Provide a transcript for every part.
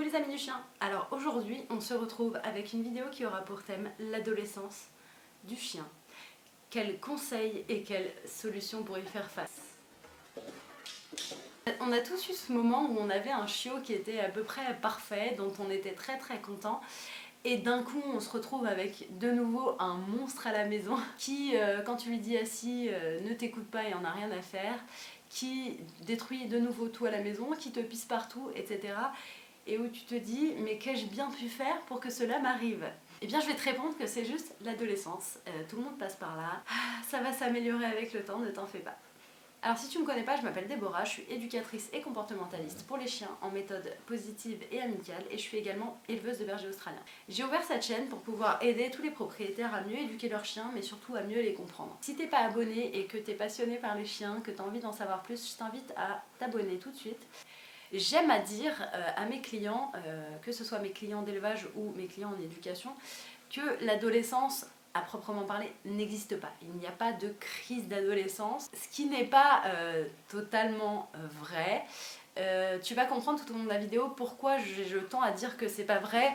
les amis du chien. Alors aujourd'hui on se retrouve avec une vidéo qui aura pour thème l'adolescence du chien. Quels conseils et quelles solutions pour y faire face? On a tous eu ce moment où on avait un chiot qui était à peu près parfait, dont on était très content. Et d'un coup on se retrouve avec de nouveau un monstre à la maison qui, quand tu lui dis assis, ne t'écoute pas et en a rien à faire, qui détruit de nouveau tout à la maison, qui te pisse partout, etc. Et où tu te dis, mais qu'ai-je bien pu faire pour que cela m'arrive? Eh bien je vais te répondre que c'est juste l'adolescence, tout le monde passe par là, ça va s'améliorer avec le temps, ne t'en fais pas. Alors si tu me connais pas, je m'appelle Déborah, je suis éducatrice et comportementaliste pour les chiens en méthode positive et amicale et je suis également éleveuse de bergers australiens. J'ai ouvert cette chaîne pour pouvoir aider tous les propriétaires à mieux éduquer leurs chiens mais surtout à mieux les comprendre. Si t'es pas abonné et que t'es passionné par les chiens, que t'as envie d'en savoir plus, je t'invite à t'abonner tout de suite. J'aime à dire à mes clients, que ce soit mes clients d'élevage ou mes clients en éducation, que l'adolescence à proprement parler n'existe pas. Il n'y a pas de crise d'adolescence, ce qui n'est pas totalement vrai. Tu vas comprendre tout au long de la vidéo pourquoi je tends à dire que c'est pas vrai,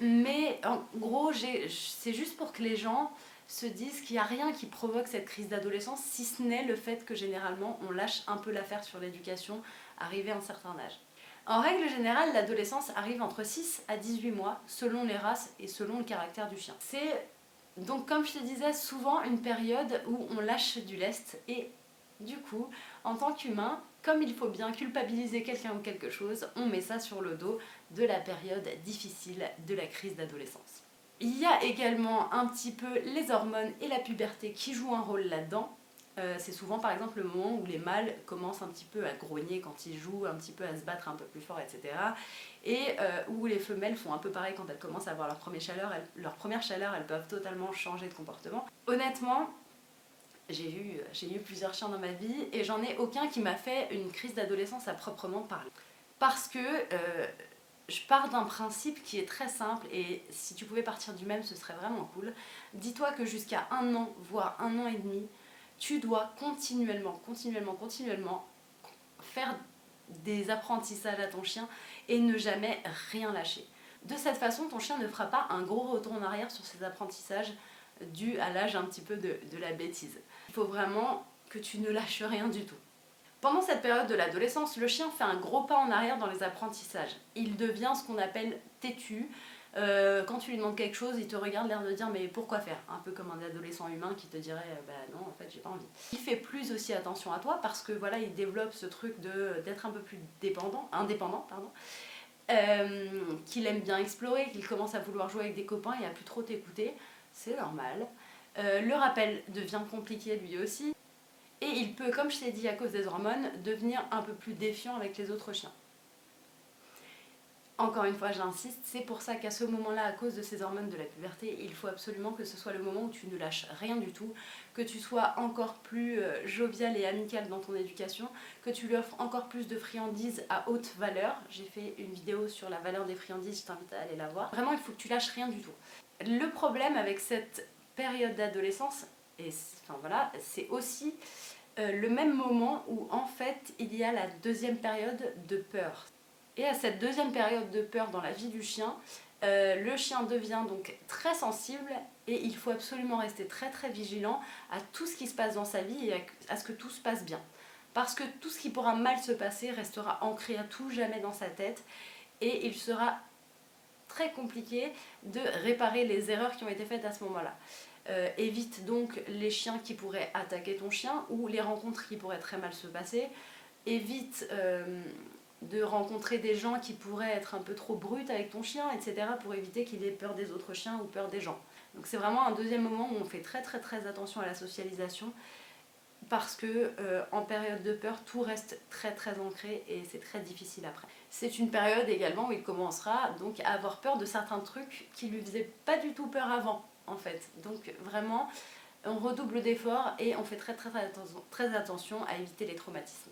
mais en gros c'est juste pour que les gens se disent qu'il n'y a rien qui provoque cette crise d'adolescence, si ce n'est le fait que généralement on lâche un peu l'affaire sur l'éducation arrivé à un certain âge. En règle générale, l'adolescence arrive entre 6 à 18 mois selon les races et selon le caractère du chien. C'est donc, comme je te disais, souvent une période où on lâche du lest et du coup, en tant qu'humain, comme il faut bien culpabiliser quelqu'un ou quelque chose, on met ça sur le dos de la période difficile de la crise d'adolescence. Il y a également un petit peu les hormones et la puberté qui jouent un rôle là-dedans. C'est souvent par exemple le moment où les mâles commencent un petit peu à grogner quand ils jouent, un petit peu à se battre un peu plus fort, etc. Et où les femelles font un peu pareil quand elles commencent à avoir leur première chaleur, elles peuvent totalement changer de comportement. Honnêtement, j'ai eu plusieurs chiens dans ma vie et j'en ai aucun qui m'a fait une crise d'adolescence à proprement parler. Parce que je pars d'un principe qui est très simple et si tu pouvais partir du même, ce serait vraiment cool. Dis-toi que jusqu'à 1 an, voire 1 an et demi, tu dois continuellement faire des apprentissages à ton chien et ne jamais rien lâcher. De cette façon, ton chien ne fera pas un gros retour en arrière sur ses apprentissages dû à l'âge un petit peu de la bêtise. Il faut vraiment que tu ne lâches rien du tout. Pendant cette période de l'adolescence, le chien fait un gros pas en arrière dans les apprentissages. Il devient ce qu'on appelle têtu. Quand tu lui demandes quelque chose, il te regarde l'air de dire mais pourquoi faire? Un peu comme un adolescent humain qui te dirait bah non en fait j'ai pas envie. Il fait plus aussi attention à toi parce que voilà il développe ce truc d'être un peu plus indépendant, qu'il aime bien explorer, qu'il commence à vouloir jouer avec des copains et à plus trop t'écouter, c'est normal. Le rappel devient compliqué lui aussi. Et il peut, comme je t'ai dit à cause des hormones, devenir un peu plus défiant avec les autres chiens. Encore une fois, j'insiste, c'est pour ça qu'à ce moment-là, à cause de ces hormones de la puberté, il faut absolument que ce soit le moment où tu ne lâches rien du tout, que tu sois encore plus jovial et amical dans ton éducation, que tu lui offres encore plus de friandises à haute valeur. J'ai fait une vidéo sur la valeur des friandises, je t'invite à aller la voir. Vraiment, il faut que tu lâches rien du tout. Le problème avec cette période d'adolescence, c'est aussi le même moment où en fait il y a la deuxième période de peur. Et à cette deuxième période de peur dans la vie du chien, le chien devient donc très sensible et il faut absolument rester très vigilant à tout ce qui se passe dans sa vie et à ce que tout se passe bien. Parce que tout ce qui pourra mal se passer restera ancré à tout jamais dans sa tête et il sera très compliqué de réparer les erreurs qui ont été faites à ce moment-là. Évite donc les chiens qui pourraient attaquer ton chien ou les rencontres qui pourraient très mal se passer. Évite de rencontrer des gens qui pourraient être un peu trop bruts avec ton chien, etc. pour éviter qu'il ait peur des autres chiens ou peur des gens. Donc c'est vraiment un deuxième moment où on fait très attention à la socialisation parce que en période de peur, tout reste très ancré et c'est très difficile après. C'est une période également où il commencera donc à avoir peur de certains trucs qui lui faisaient pas du tout peur avant en fait. Donc vraiment, on redouble d'efforts et on fait très attention à éviter les traumatismes.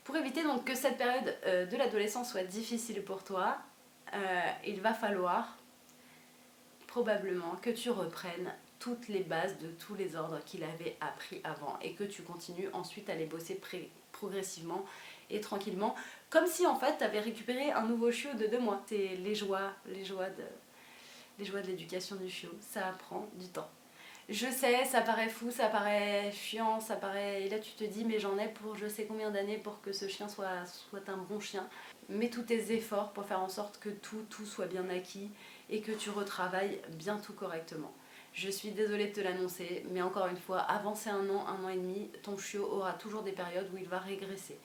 Pour éviter donc que cette période de l'adolescence soit difficile pour toi, il va falloir probablement que tu reprennes toutes les bases de tous les ordres qu'il avait appris avant et que tu continues ensuite à les bosser progressivement et tranquillement Comme si en fait t'avais récupéré un nouveau chiot de 2 mois. C'est les joies de l'éducation du chiot, ça prend du temps. Je sais, ça paraît fou, ça paraît chiant, ça paraît... Et là tu te dis, mais j'en ai pour je sais combien d'années pour que ce chien soit un bon chien. Mets tous tes efforts pour faire en sorte que tout soit bien acquis et que tu retravailles bien tout correctement. Je suis désolée de te l'annoncer, mais encore une fois, avancé un an et demi, ton chiot aura toujours des périodes où il va régresser.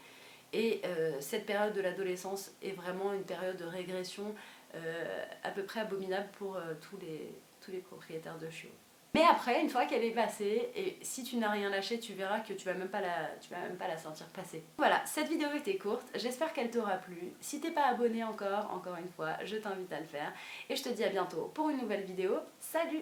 Et cette période de l'adolescence est vraiment une période de régression à peu près abominable pour tous les propriétaires de chiots. Mais après, une fois qu'elle est passée, et si tu n'as rien lâché, tu verras que tu vas même pas la sentir passer. Voilà, cette vidéo était courte, j'espère qu'elle t'aura plu. Si t'es pas abonné encore une fois, je t'invite à le faire. Et je te dis à bientôt pour une nouvelle vidéo. Salut!